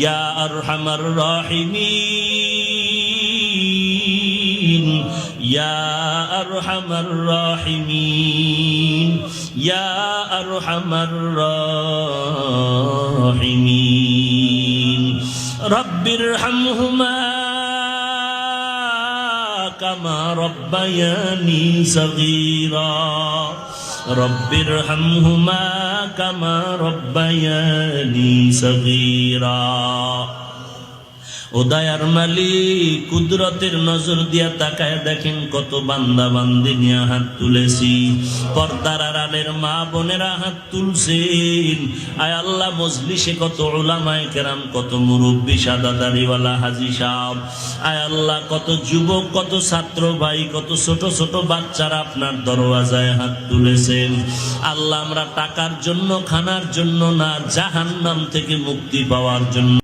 ইয়া আরহামার রাহিমিন, ইয়া আরহামার রাহিমিন, ইয়া আরহামার রাহিমিন। রব্বিরহামহুমা কামা রব্বায়ানি সগীরা, রব্বিরহামহুমা কামা রব্বায়ানি সগীরা। ও দয়ার মালিক, কুদরতের নজর দিয়া তাকায় দেখেন কত বান্দা বান্দি নিয়ে হাত তুলেছি। পর্দার আড়ালের মা বোনেরা হাত তুলছেন। আয় আল্লাহ, মজলিসে কত উলামায়ে কেরাম, কত মুরব্বী, সাদা দাড়িওয়ালা হাজী সাহেব, আয় আল্লাহ কত যুবক, কত ছাত্র ভাই, কত ছোট ছোট বাচ্চারা আপনার দরওয়াজায় হাত তুলেছেন। আল্লাহ, আমরা টাকার জন্য, খানার জন্য না, জাহান্নাম থেকে মুক্তি পাওয়ার জন্য